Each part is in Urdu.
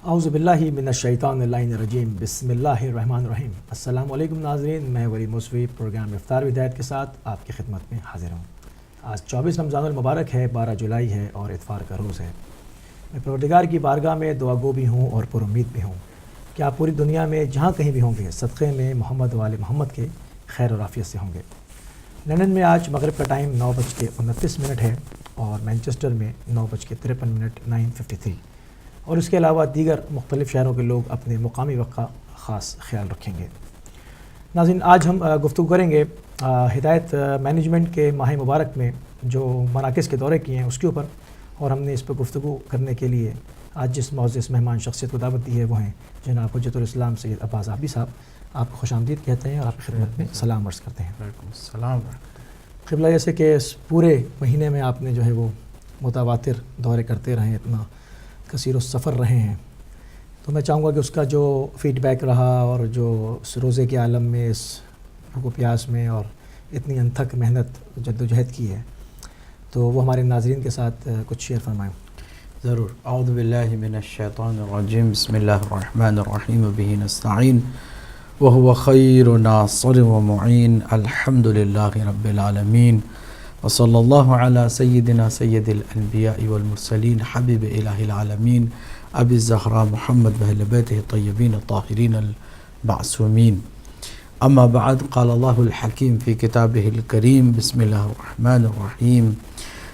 اعوذ باللہ من الشیطان اللعین الرجیم بسم اللہ الرحمن الرحیم۔ السلام علیکم ناظرین، میں ولی موسوی پروگرام افطار ہدایت کے ساتھ آپ کی خدمت میں حاضر ہوں۔ آج 24 رمضان المبارک ہے، 12 جولائی ہے اور اتوار کا روز ہے۔ میں پروردگار کی بارگاہ میں دعا گو بھی ہوں اور پر امید بھی ہوں کہ آپ پوری دنیا میں جہاں کہیں بھی ہوں گے صدقے میں محمد وآل محمد کے خیر و عافیت سے ہوں گے۔ لندن میں آج مغرب کا ٹائم 9:29 ہے اور مینچسٹر میں 9:53 9:53، اور اس کے علاوہ دیگر مختلف شہروں کے لوگ اپنے مقامی وقت کا خاص خیال رکھیں گے۔ ناظرین، آج ہم گفتگو کریں گے ہدایت مینجمنٹ کے ماہ مبارک میں جو مراکز کے دورے کیے ہیں اس کے اوپر، اور ہم نے اس پر گفتگو کرنے کے لیے آج جس معزز مہمان شخصیت کو دعوت دی ہے وہ ہیں جناب حجت الاسلام سید عباس عابی صاحب۔ آپ کو خوش آمدید کہتے ہیں اور آپ کی خدمت میں سلام عرض کرتے ہیں۔ وعلیکم السلام۔ قبلہ، جیسے کہ اس پورے مہینے میں آپ نے جو ہے وہ متواتر دورے کرتے رہے ہیں، اتنا کثیر السفر رہے ہیں، تو میں چاہوں گا کہ اس کا جو فیڈ بیک رہا اور جو اس روزے کے عالم میں اس بھوک و پیاس میں اور اتنی انتھک محنت جد و جہد کی ہے، تو وہ ہمارے ناظرین کے ساتھ کچھ شیئر فرمائیں۔ ضرور۔ اعوذ باللہ من الشیطان الرجیم، بسم اللہ الرحمن الرحیم، وبہ نستعین وہو خیر ناصر ومعین، الحمد للہ رب العالمین، وصلی اللہ علی سیدنا سید الانبیاء والمرسلین، حبیب الہ العالمین ابی الزہراء محمد واہل بیتہ الطیبین الطاہرین المعصومین۔ اما بعد، قال اللہ الحکیم فی کتابہ الکریم، بسم اللہ الرحمن الرحیم،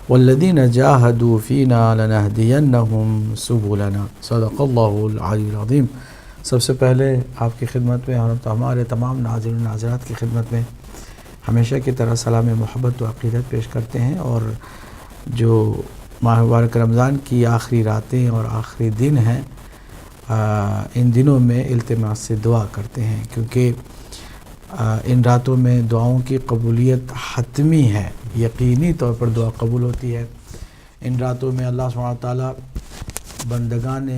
والذین جاہدوا فینا لنہدینہم سبلنا، صدق اللہ العلی العظیم۔ سب سے پہلے آپ کی خدمت میں اور ہمارے تمام ناظرین و ناظرات کی خدمت میں ہمیشہ کی طرح سلام محبت و عقیدت پیش کرتے ہیں، اور جو ماہ مبارک رمضان کی آخری راتیں اور آخری دن ہیں، ان دنوں میں التماس سے دعا کرتے ہیں، کیونکہ ان راتوں میں دعاؤں کی قبولیت حتمی ہے، یقینی طور پر دعا قبول ہوتی ہے۔ ان راتوں میں اللہ سبحانہ وتعالیٰ بندگان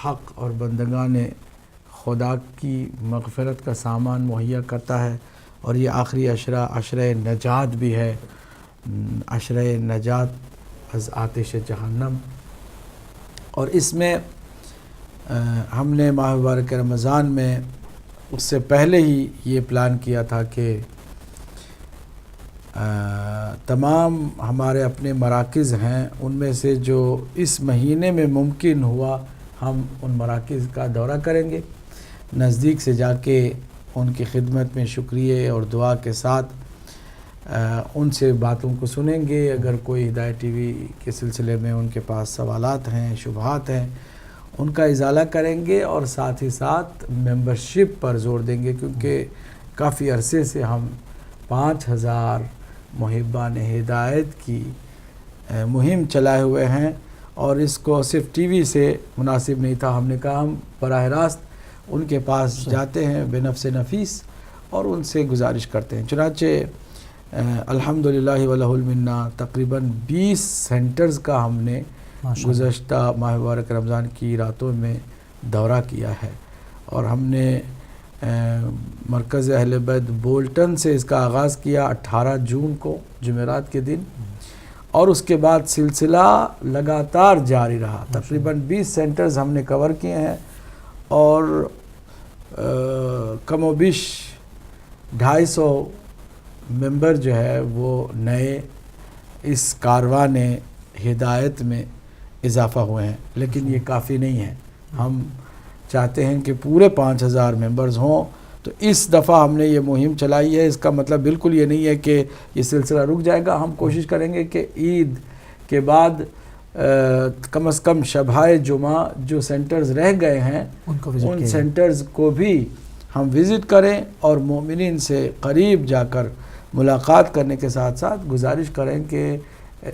حق اور بندگان خدا کی مغفرت کا سامان مہیا کرتا ہے، اور یہ آخری عشرہ نجات بھی ہے، عشرہ نجات از آتش جہنم۔ اور اس میں ہم نے ماہ مبارک رمضان میں اس سے پہلے ہی یہ پلان کیا تھا کہ تمام ہمارے اپنے مراکز ہیں ان میں سے جو اس مہینے میں ممکن ہوا ہم ان مراکز کا دورہ کریں گے، نزدیک سے جا کے ان کی خدمت میں شکریہ اور دعا کے ساتھ ان سے باتوں کو سنیں گے۔ اگر کوئی ہدایت ٹی وی کے سلسلے میں ان کے پاس سوالات ہیں، شبہات ہیں، ان کا ازالہ کریں گے، اور ساتھ ہی ساتھ ممبرشپ پر زور دیں گے، کیونکہ کافی عرصے سے ہم 5000 محبان ہدایت کی مہم چلائے ہوئے ہیں، اور اس کو صرف ٹی وی سے مناسب نہیں تھا۔ ہم نے کہا ہم براہ راست ان کے پاس جاتے ہیں بے نفس نفیس اور ان سے گزارش کرتے ہیں۔ چنانچہ الحمدللہ ولہ المنہ تقریباً 20 سینٹرز کا ہم نے گزشتہ ماہ مبارک رمضان کی راتوں میں دورہ کیا ہے، اور ہم نے مرکز اہل بیت بولٹن سے اس کا آغاز کیا 18 جون کو جمعرات کے دن، اور اس کے بعد سلسلہ لگاتار جاری رہا۔ تقریباً 20 سینٹرز ہم نے کور کیے ہیں، اور کم و بیش 250 ممبر جو ہے وہ نئے اس کاروان ہدایت میں اضافہ ہوئے ہیں، لیکن یہ کافی نہیں ہے۔ ہم چاہتے ہیں کہ پورے 5000 ممبرز ہوں، تو اس دفعہ ہم نے یہ مہم چلائی ہے۔ اس کا مطلب بالکل یہ نہیں ہے کہ یہ سلسلہ رک جائے گا۔ ہم کوشش کریں گے کہ عید کے بعد کم از کم شبہ جمعہ جو سینٹرز رہ گئے ہیں ان سینٹرز کو بھی ہم وزٹ کریں، اور مومنین سے قریب جا کر ملاقات کرنے کے ساتھ ساتھ گزارش کریں کہ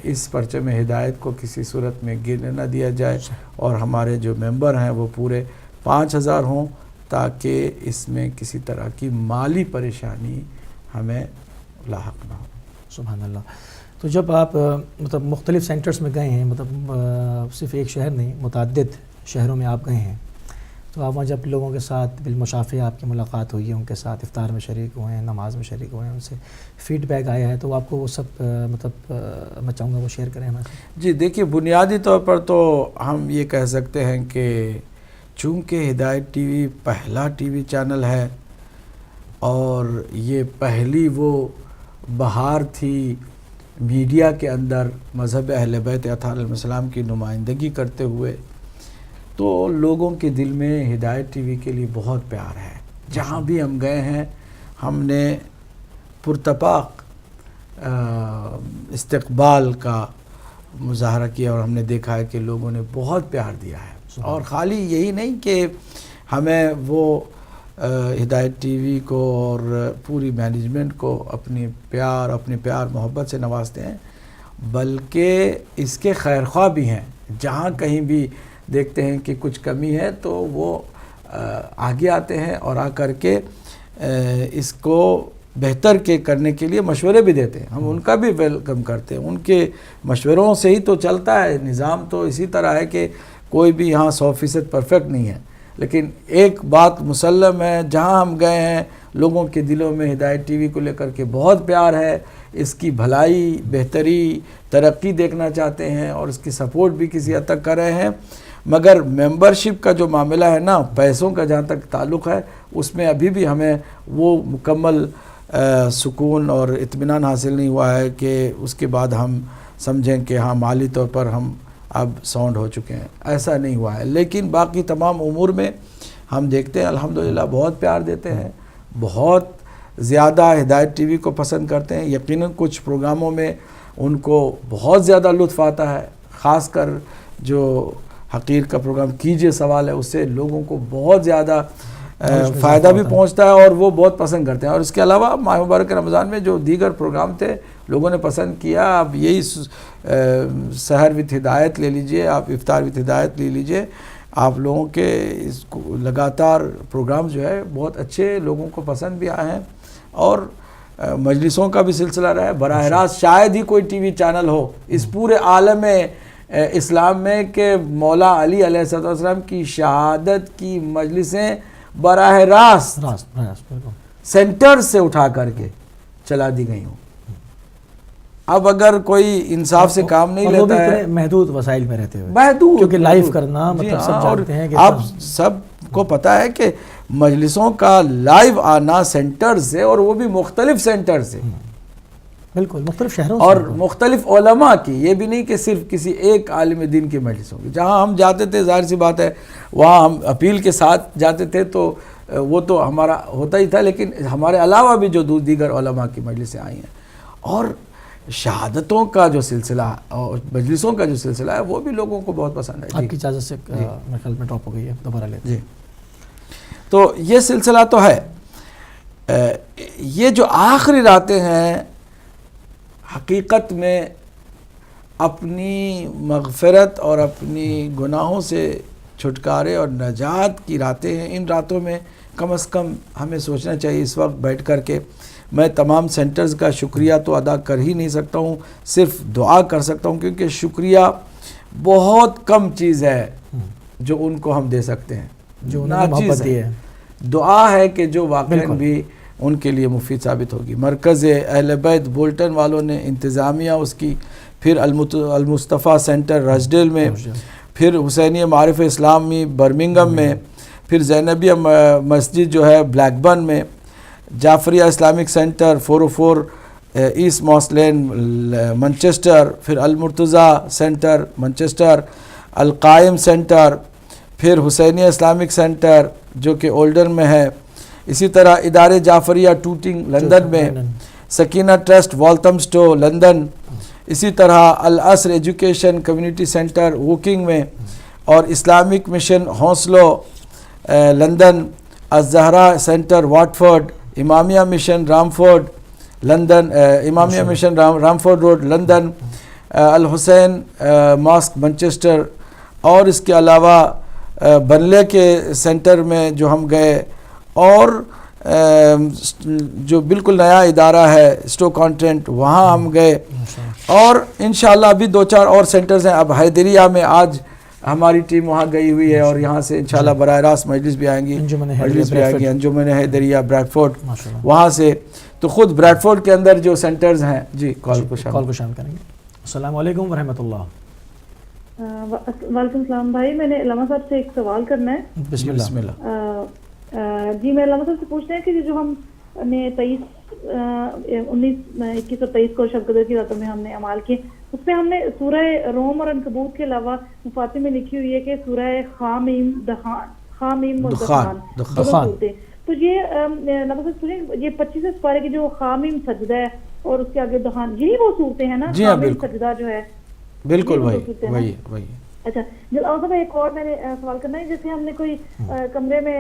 اس پرچم ہدایت کو کسی صورت میں گرنے نہ دیا جائے، اور ہمارے جو ممبر ہیں وہ پورے 5000 ہوں، تاکہ اس میں کسی طرح کی مالی پریشانی ہمیں لاحق نہ ہو۔ سبحان اللہ۔ تو جب آپ مطلب مختلف سینٹرز میں گئے ہیں، مطلب صرف ایک شہر نہیں متعدد شہروں میں آپ گئے ہیں، تو آپ وہاں جب لوگوں کے ساتھ بالمشافہ آپ کی ملاقات ہوئی ہے، ان کے ساتھ افطار میں شریک ہوئے ہیں، نماز میں شریک ہوئے ہیں، ان سے فیڈ بیک آیا ہے، تو آپ کو وہ سب مطلب میں چاہوں گا وہ شیئر کریں ہمارے. جی دیکھیے، بنیادی طور پر تو ہم یہ کہہ سکتے ہیں کہ چونکہ ہدایت ٹی وی پہلا ٹی وی چینل ہے اور یہ پہلی وہ بہار تھی میڈیا کے اندر مذہب اہل بیت اطہار علیہ السلام کی نمائندگی کرتے ہوئے، تو لوگوں کے دل میں ہدایت ٹی وی کے لیے بہت پیار ہے. جہاں بھی ہم گئے ہیں ہم نے پرتپاق استقبال کا مظاہرہ کیا، اور ہم نے دیکھا ہے کہ لوگوں نے بہت پیار دیا ہے. اور خالی یہی نہیں کہ ہمیں وہ ہدایت ٹی وی کو اور پوری مینجمنٹ کو اپنے پیار محبت سے نوازتے ہیں، بلکہ اس کے خیر خواہ بھی ہیں. جہاں کہیں بھی دیکھتے ہیں کہ کچھ کمی ہے تو وہ آگے آتے ہیں اور آ کر کے اس کو بہتر کرنے کے لیے مشورے بھی دیتے ہیں. ہم ان کا بھی ویلکم کرتے ہیں. ان کے مشوروں سے ہی تو چلتا ہے نظام. تو اسی طرح ہے کہ کوئی بھی یہاں 100% پرفیکٹ نہیں ہے، لیکن ایک بات مسلم ہے، جہاں ہم گئے ہیں لوگوں کے دلوں میں ہدایت ٹی وی کو لے کر کے بہت پیار ہے. اس کی بھلائی، بہتری، ترقی دیکھنا چاہتے ہیں اور اس کی سپورٹ بھی کسی حد تک کر رہے ہیں. مگر ممبرشپ کا جو معاملہ ہے نا، پیسوں کا جہاں تک تعلق ہے، اس میں ابھی بھی ہمیں وہ مکمل سکون اور اطمینان حاصل نہیں ہوا ہے کہ اس کے بعد ہم سمجھیں کہ ہاں مالی طور پر ہم اب ساؤنڈ ہو چکے ہیں. ایسا نہیں ہوا ہے. لیکن باقی تمام امور میں ہم دیکھتے ہیں الحمدللہ بہت پیار دیتے ہیں، بہت زیادہ ہدایت ٹی وی کو پسند کرتے ہیں. یقیناً کچھ پروگراموں میں ان کو بہت زیادہ لطف آتا ہے، خاص کر جو حقیر کا پروگرام کیجئے سوال ہے، اس سے لوگوں کو بہت زیادہ فائدہ بھی پہنچتا ہے اور وہ بہت پسند کرتے ہیں. اور اس کے علاوہ ماہ مبارک رمضان میں جو دیگر پروگرام تھے لوگوں نے پسند کیا. آپ یہی سحر وتھ ہدایت لے لیجئے، آپ افطار وتھ ہدایت لے لیجئے، آپ لوگوں کے اس لگاتار پروگرام جو ہے بہت اچھے لوگوں کو پسند بھی آئے ہیں. اور مجلسوں کا بھی سلسلہ رہا ہے. براہ راست شاید ہی کوئی ٹی وی چینل ہو اس پورے عالم اسلام میں کہ مولا علی علیہ السلام کی شہادت کی مجلسیں براہ راست سینٹر سے اٹھا کر کے چلا دی گئی ہوں. اب اگر کوئی انصاف سے کام نہیں لیتا ہے، محدود وسائل میں رہتے ہوئے، محدود کیونکہ لائیو کرنا مطلب سب جانتے ہیں کہ اب سب کو پتا ہے کہ مجلسوں کا لائیو آنا سینٹر سے، اور وہ بھی مختلف سینٹر سے، بالکل مختلف شہروں اور مختلف علماء کی. یہ بھی نہیں کہ صرف کسی ایک عالم دین کی مجلسوں کی. جہاں ہم جاتے تھے ظاہر سی بات ہے وہاں ہم اپیل کے ساتھ جاتے تھے، تو وہ تو ہمارا ہوتا ہی تھا، لیکن ہمارے علاوہ بھی جو دیگر علماء کی مجلسیں آئی ہیں. اور شہادتوں کا جو سلسلہ اور مجلسوں کا جو سلسلہ ہے وہ بھی لوگوں کو بہت پسند ہے. آپ کی اجازت سے میرے خیال میں ڈراپ ہو گئی ہے، دوبارہ لے جی. تو یہ سلسلہ تو ہے. یہ جو آخری راتیں ہیں حقیقت میں اپنی مغفرت اور اپنی گناہوں سے چھٹکارے اور نجات کی راتیں ہیں. ان راتوں میں کم از کم ہمیں سوچنا چاہیے اس وقت بیٹھ کر کے. میں تمام سینٹرز کا شکریہ تو ادا کر ہی نہیں سکتا ہوں، صرف دعا کر سکتا ہوں، کیونکہ شکریہ بہت کم چیز ہے جو ان کو ہم دے سکتے ہیں، جو محبت دی ہے. دعا ہے کہ جو واقعاً بھی ان کے لیے مفید ثابت ہوگی. مرکز اہل بیت بولٹن والوں نے انتظامیہ اس کی، پھر المصطفیٰ سینٹر رجڈیل میں، پھر حسینیہ معارف اسلامی برمنگم میں، پھر زینبیہ مسجد جو ہے بلیک برن میں، جعفریہ اسلامک سینٹر 404 ایسٹ موس لین منچسٹر، پھر المرتضیٰ سینٹر منچسٹر، القائم سینٹر، پھر حسینیہ اسلامک سینٹر جو کہ اولڈن میں ہے. اسی طرح ادارے جعفریہ ٹوٹنگ لندن میں، سکینہ ٹرسٹ والتھمسٹو لندن، اسی طرح العصر ایجوکیشن کمیونٹی سینٹر ووکنگ میں، اور اسلامک مشن ہونسلو لندن، الزہرا centre Watford, امامیہ mission رامفورڈ London, امامیہ mission رامفورڈ road London, الحسین mask منچسٹر، اور اس کے علاوہ برنلے کے سینٹر میں جو ہم گئے، اور جو بالکل نیا ادارہ ہے اسٹوک کانٹینٹ وہاں ہم گئے، اور انشاءاللہ ابھی 2-4 اور سینٹرز ہیں. اب حیدریہ میں آج ہماری ٹیم وہاں گئی ہوئی ہے اور یہاں سے انشاءاللہ براہ راست مجلس بھی آئیں گی، مجلس بھی آئیں گی انجمن حیدریہ بریڈ فورڈ وہاں سے. تو خود بریڈ فورڈ کے اندر جو سینٹرز ہیں. جی کال کو شامل کریں گے. السلام علیکم ورحمۃ اللہ. وعلیکم السلام بھائی، میں نے علامہ صاحب سے ایک سوال کرنا ہے. بسم اللہ. جی میں علامہ صاحب سے پوچھنا ہے کہ جو ہم نے 19 21 اور 23 کو شب قدر کی راتوں میں ہم نے اعمال کیے، اس میں ہم نے سورہ روم اور عنکبوت کے علاوہ مفاتیح میں لکھی ہوئی ہے کہ سورہ خامیم اور دخان. تو یہ علامہ صاحب پوچھیں، یہ 25 سپارے کی جو خامیم سجدہ ہے اور اس کے آگے دخان، یہی وہ صورتیں ہیں نا؟ جی ہاں خامیم سجدہ جو ہے بالکل وہی. اچھا جناب ایک اور میں نے سوال کرنا ہے، جیسے ہم نے کوئی کمرے میں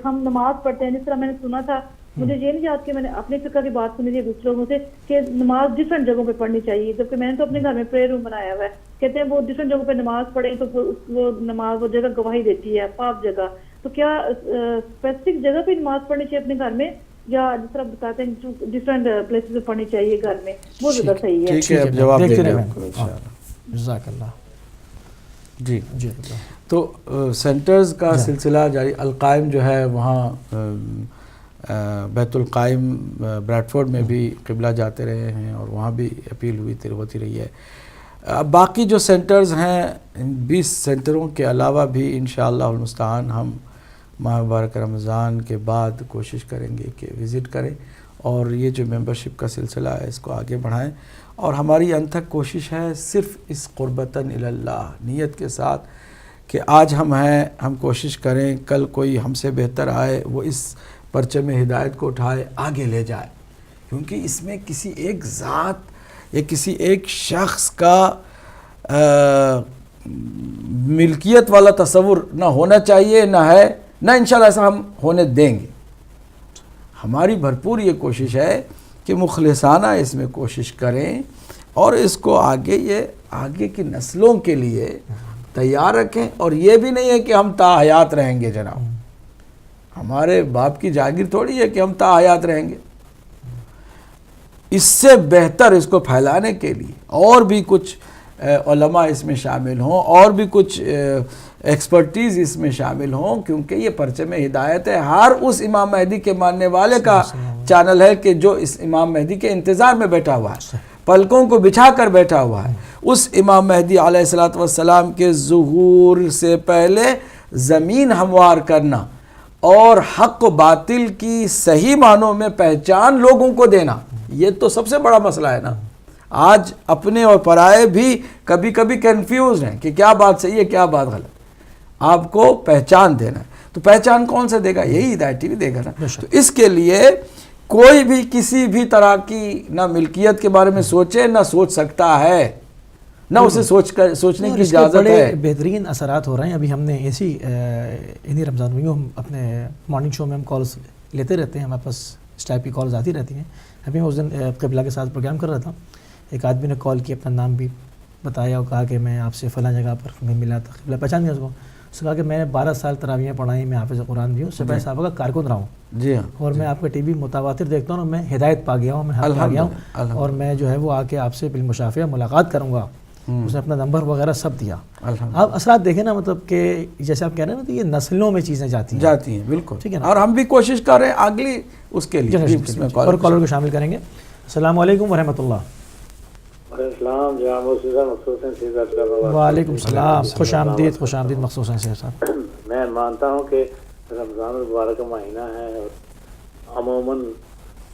ہم نماز پڑھتے ہیں، جس طرح میں نے سنا تھا، مجھے یہ نہیں یاد کہ میں نے اپنے فقہ کی بات سنی تھی دوسرے لوگوں سے کہ نماز ڈفرینٹ جگہوں پہ پڑھنی چاہیے، جبکہ میں نے تو اپنے گھر میں پریئر روم بنایا ہوا ہے. کہتے ہیں وہ ڈفرینٹ جگہوں پہ نماز پڑھیں تو وہ نماز وہ جگہ گواہی دیتی ہے، پاک جگہ. تو کیا اسپیسیفک جگہ پہ نماز پڑھنی چاہیے اپنے گھر میں، یا جس طرح بتاتے ہیں ڈفرینٹ پلیسز پہ پڑھنی چاہیے گھر میں، وہ زیادہ صحیح ہے؟ ٹھیک ہے اب جواب دے رہے ہیں. جزاک اللہ. جی تو سینٹرز کا سلسلہ جاری. القائم جو ہے وہاں بیت القائم بریڈ فورڈ میں بھی قبلہ جاتے رہے ہیں اور وہاں بھی اپیل ہوتی رہی ہے. اب باقی جو سینٹرز ہیں 20 سینٹروں کے علاوہ بھی انشاءاللہ المستعان ہم ماہ مبارک رمضان کے بعد کوشش کریں گے کہ وزٹ کریں اور یہ جو ممبرشپ کا سلسلہ ہے اس کو آگے بڑھائیں. اور ہماری انتھک کوشش ہے صرف اس قربتاً اللہ نیت کے ساتھ کہ آج ہم ہیں، ہم کوشش کریں کل کوئی ہم سے بہتر آئے، وہ اس پرچم ہدایت کو اٹھائے آگے لے جائے. کیونکہ اس میں کسی ایک ذات یا کسی ایک شخص کا ملکیت والا تصور نہ ہونا چاہیے، نہ ہے، نہ انشاءاللہ ایسا ہم ہونے دیں گے. ہماری بھرپور یہ کوشش ہے کہ مخلصانہ اس میں کوشش کریں اور اس کو آگے کی نسلوں کے لیے تیار رکھیں. اور یہ بھی نہیں ہے کہ ہم تا حیات رہیں گے جناب، ہمارے باپ کی جاگیر تھوڑی ہے کہ ہم تا حیات رہیں گے. اس سے بہتر اس کو پھیلانے کے لیے اور بھی کچھ علماء اس میں شامل ہوں اور بھی کچھ ایکسپرٹیز اس میں شامل ہوں، کیونکہ یہ پرچم ہدایت ہے. ہر اس امام مہدی کے ماننے والے کا چینل ہے کہ جو اس امام مہدی کے انتظار میں بیٹھا ہوا ہے، پلکوں کو بچھا کر بیٹھا ہوا ہے. اس امام مہدی علیہ الصلوۃ والسلام کے ظہور سے پہلے زمین ہموار کرنا اور حق و باطل کی صحیح معنوں میں پہچان لوگوں کو دینا، یہ تو سب سے بڑا مسئلہ ہے نا. آج اپنے اور پرائے بھی کبھی کبھی کنفیوز ہیں کہ کیا بات صحیح ہے کیا بات غلط. آپ کو پہچان دینا ہے، تو پہچان کون سے دے گا؟ یہی ہدایت ٹی وی دے گا نا. تو اس کے لیے کوئی بھی کسی بھی طرح کی نہ ملکیت کے بارے میں سوچے، نہ سوچ سکتا ہے، نہ اسے سوچنے کی اجازت ہے. بہترین اثرات ہو رہے ہیں. ابھی ہم نے انہی رمضان میں ہم اپنے مارننگ شو میں ہم کالز لیتے رہتے ہیں، ہمارے پاس اس ٹائپ کی کالز آتی رہتی ہیں. ابھی میں اس دن قبلہ کے ساتھ پروگرام کر رہا تھا، ایک آدمی نے کال کی، اپنا نام بھی بتایا اور کہا کہ میں آپ سے فلاں جگہ پر میں ملا تھا. قبلہ پہچان گیا اس نے کہا کہ میں نے 12 سال تراویحیں پڑھائی، میں حافظ قرآن بھی ہوں، سپاہی صحابہ کا کارکن رہا ہوں. جی ہاں. اور میں آپ کا ٹی وی متواتر دیکھتا ہوں اور میں ہدایت پا گیا ہوں، میں حق پا گیا ہوں، اور میں جو ہے وہ آ کے آپ سے بالمشافہہ ملاقات کروں گا. اس نے اپنا نمبر وغیرہ سب دیا. آپ اثرات دیکھیں نا، مطلب کہ جیسے آپ کہہ رہے ہیں نا، تو یہ نسلوں میں چیزیں جاتی ہیں. بالکل ٹھیک ہے نا. اور ہم بھی کوشش کر رہے ہیں اگلی اس کے لیے. اور کالر کو شامل کریں گے. السلام علیکم ورحمۃ اللہ. السلام جناب مخصوص وعلیکم السلام. خوش آمدید مخصوص ہیں صاحب. میں مانتا ہوں کہ رمضان المبارک کا مہینہ ہے اور عموماً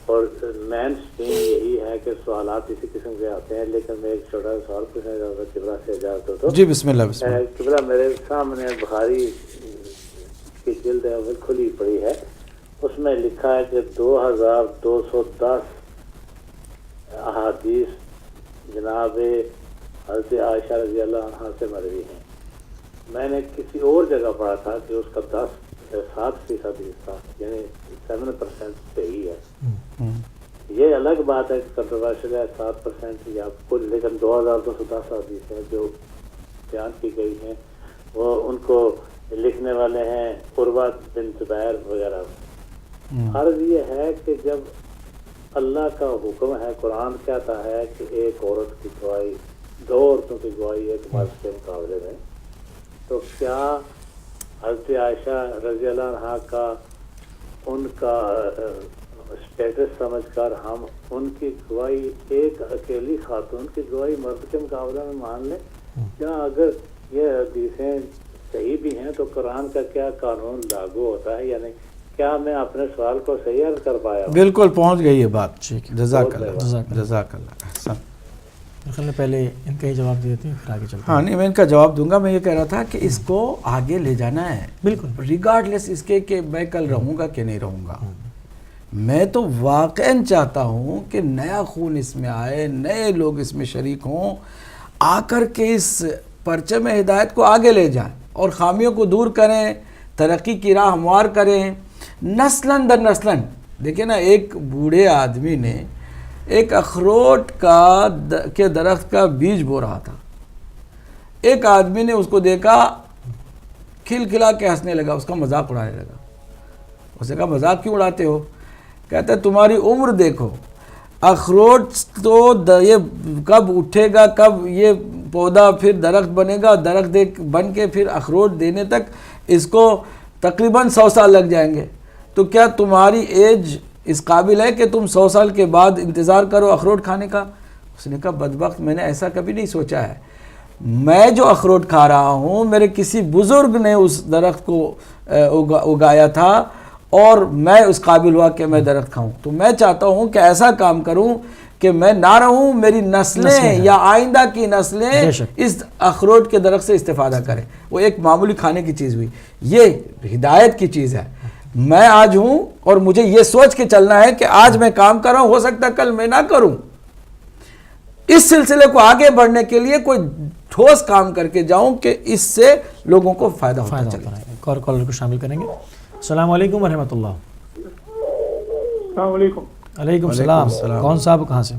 اور مین اسٹریم یہی ہے کہ سوالات اسی قسم کے آتے ہیں، لیکن میں ایک چھوٹا سا سوال پوچھنا چاہتا ہوں قبلہ سے اجازت ہو تو. جی بسم اللہ. قبلہ میرے سامنے بخاری کی جلد ہے وہ کھلی پڑی ہے، اس میں لکھا ہے کہ 2210 احادیث جناب حضرت عائشہ رضی اللہ عنہ سے مروی ہیں. میں نے کسی اور جگہ پڑھا تھا کہ اس کا 7% حصہ یعنی 7% صحیح ہے. یہ الگ بات ہے کہ کنٹروورشل ہے 7% یا کل، لیکن 2210 حدیث ہیں جو بیان کی گئی ہیں، وہ ان کو لکھنے والے ہیں عروہ بن زبیر وغیرہ. عرض یہ ہے کہ جب اللہ کا حکم ہے، قرآن کہتا ہے کہ ایک عورت کی گواہی، 2 عورتوں کی گواہی ایک مرد کے مقابلے میں تو کیا حضرت عائشہ رضی اللہ عنہا کا ان کا اسٹیٹس سمجھ کر ہم ان کی گواہی ایک اکیلی خاتون کی گواہی مرد کے مقابلے میں مان لیں؟ کیا اگر یہ حدیثیں صحیح بھی ہیں تو قرآن کا کیا قانون لاگو ہوتا ہے؟ یعنی کیا میں اپنے سوال کو صحیح حل کر پایا ہوں؟ بالکل پہنچ گئی یہ بات. ٹھیک ہے، جزاک اللہ، جزاک اللہ. احسن. میں پہلے ان کا ہی جواب دے دیتی ہوں پھر آگے چلتے ہیں. ہاں نہیں، میں ان کا جواب دوں گا. میں یہ کہہ رہا تھا کہ اس کو آگے لے جانا ہے، بالکل ریگارڈ لیس اس کے کہ میں کل رہوں گا کہ نہیں رہوں گا. میں تو واقعاً چاہتا ہوں کہ نیا خون اس میں آئے، نئے لوگ اس میں شریک ہوں، آ کر کے اس پرچم ہدایت کو آگے لے جائیں اور خامیوں کو دور کریں، ترقی کی راہ ہموار کریں نسلاً در نسلاً. دیکھیں نا، ایک بوڑھے آدمی نے ایک اخروٹ کے درخت کا بیج بو رہا تھا. ایک آدمی نے اس کو دیکھا، کھلکھلا کے ہنسنے لگا، اس کا مذاق اڑانے لگا. اس نے کہا مذاق کیوں اڑاتے ہو؟ کہتا ہے تمہاری عمر دیکھو، اخروٹ تو یہ کب اٹھے گا، کب یہ پودا پھر درخت بنے گا، درخت بن کے پھر اخروٹ دینے تک اس کو تقریباً 100 سال لگ جائیں گے. تو کیا تمہاری ایج اس قابل ہے کہ تم 100 سال کے بعد انتظار کرو اخروٹ کھانے کا؟ اس نے کہا بدبخت، میں نے ایسا کبھی نہیں سوچا ہے. میں جو اخروٹ کھا رہا ہوں میرے کسی بزرگ نے اس درخت کو اگایا تھا اور میں اس قابل ہوا کہ میں درخت کھاؤں. تو میں چاہتا ہوں کہ ایسا کام کروں کہ میں نہ رہوں، میری نسلیں یا آئندہ کی نسلیں اس اخروٹ کے درخت سے استفادہ کریں. وہ ایک معمولی کھانے کی چیز ہوئی، یہ ہدایت کی چیز ہے. میں آج ہوں اور مجھے یہ سوچ کے چلنا ہے کہ آج میں کام کر رہا ہوں، ہو سکتا ہے کل میں نہ کروں. اس سلسلے کو آگے بڑھنے کے لیے کوئی ٹھوس کام کر کے جاؤں کہ اس سے لوگوں کو فائدہ ہوتا چلے. ایک اور کالر کو شامل کریں گے. السلام علیکم ورحمۃ اللہ. السلام علیکم. علیکم السلام. کون صاحب کہاں سے؟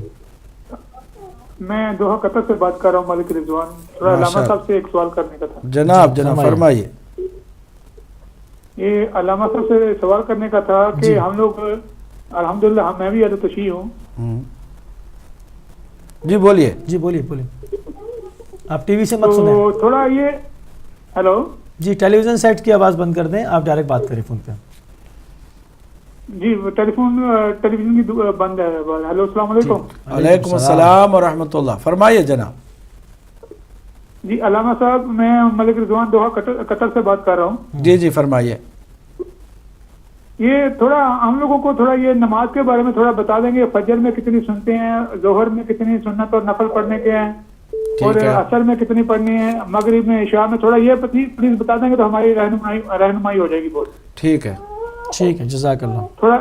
میں دوحہ قطر سے بات کر رہا ہوں، ملک رضوان. تھوڑا علامہ صاحب سے ایک سوال کرنے کا تھا. جناب فرمائیے. یہ علامہ صاحب سے سوال کرنے کا تھا کہ ہم لوگ الحمدللہ میں بھی عادت تشیع ہوں. جی بولیے. جی بولیے بولیے. آپ ٹی وی سے مت سنیں. تو تھوڑا یہ ہیلو جی ٹیلی ویژن سیٹ کی آواز بند کر دیں، آپ ڈائریکٹ بات کریں فون پہ. جی ٹیلی ویژن کی بند ہے. ہیلو السلام علیکم. وعلیکم السلام ورحمۃ اللہ. فرمائیے جناب. جی علامہ صاحب میں ملک رضوان دوحہ قطر سے بات کر رہا ہوں. جی جی فرمائیے. یہ تھوڑا ہم لوگوں کو تھوڑا یہ نماز کے بارے میں تھوڑا بتا دیں گے. فجر میں کتنی سنتے ہیں، ظہر میں کتنی سنت اور نفل پڑھنے کے ہیں، اور عصر میں کتنی پڑھنی ہے، مغرب میں، عشاء میں. تھوڑا یہ پلیز بتا دیں گے تو ہماری رہنمائی ہو جائے گی بہت. ٹھیک ہے ٹھیک ہے، جزاک اللہ. تھوڑا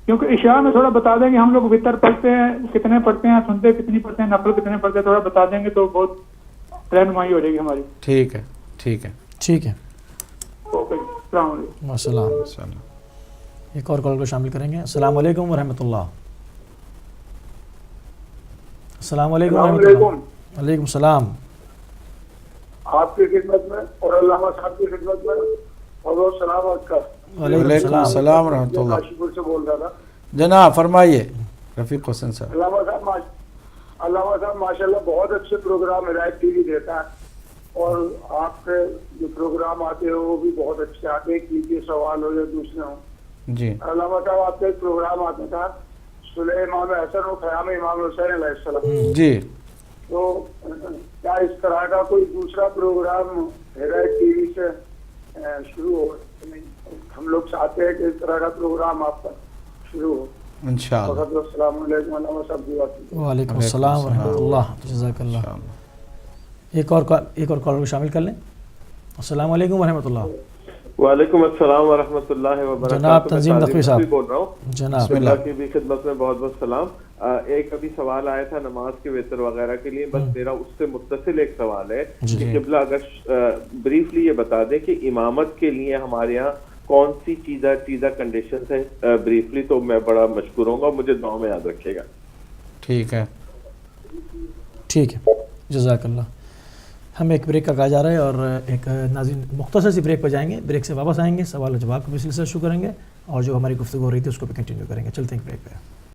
کیونکہ عشاء میں تھوڑا بتا دیں گے ہم لوگ وتر پڑھتے ہیں کتنے پڑھتے ہیں، سنتے کتنی پڑھتے ہیں، نفل کتنے پڑھتے ہیں. تھوڑا بتا دیں گے تو بہت رہنمائی ہو جائے گی ہماری. ٹھیک ہے ٹھیک ہے ٹھیک ہے. اوکے السلام علیکم. السلام. ایک اور کال کو شامل کریں گے. السلام علیکم ورحمۃ اللہ. السلام علیکم ورحمۃ اللہ. وعلیکم السلام. آپ کی خدمت میں اور علامہ صاحب کی خدمت میں بہت سلام عرض کر. وعلیکم السلام ورحمۃ اللہ. کاشی پور سے بول رہا تھا. جناب فرمائیے. رفیق حسن صاحب. علامہ صاحب ماشاءاللہ بہت اچھے پروگرام ہدایت ٹی وی دیتا ہے، اور آپ کے جو پروگرام آتے ہیں وہ بھی بہت اچھے آتے ہیں، کیجیے سوال ہو یا دوسرے ہوں. جی علامہ صاحب آپ کا ایک پروگرام آتا تھا صلح امام حسن و خیام امام حسین علیہ السلام. جی تو کیا اس طرح کا کوئی دوسرا پروگرام ہدایت ٹی وی سے شروع ہو؟ ہم لوگ چاہتے ہیں کہ اس طرح کا پروگرام آپ کا شروع ہو انشاءاللہ. السلام علیکم علامہ صاحب. وعلیکم السلام ورحمۃ اللہ. جزاک اللہ. ایک اور کالر کو شامل کر لیں. السلام علیکم ورحمۃ اللہ. وعلیکم السلام ورحمۃ اللہ وبرکاتہ. جناب تنظیم نقوی صاحب بول رہا ہوں. جناب اللہ کی بھی خدمت میں بہت بہت سلام. ایک ابھی سوال آیا تھا نماز کے وتر وغیرہ کے لیے، بس میرا اس سے متصل ایک سوال ہے کہ قبلہ اگر بریفلی یہ بتا دیں کہ امامت کے لیے ہمارے یہاں کون سی چیزہ کنڈیشنز ہیں بریفلی، تو میں بڑا مشکور ہوں گا، مجھے دعاؤں میں یاد رکھیے گا. ٹھیک ہے ٹھیک ہے. جزاک اللہ. ہم ایک بریک کا کہا جا رہا ہے اور ایک ناظرین مختصر سی بریک پہ جائیں گے. بریک سے واپس آئیں گے، سوال و جواب کا بھی سلسلہ شروع کریں گے اور جو ہماری گفتگو ہو رہی تھی اس کو بھی کنٹینیو کریں گے. چلتے ہیں بریک پہ.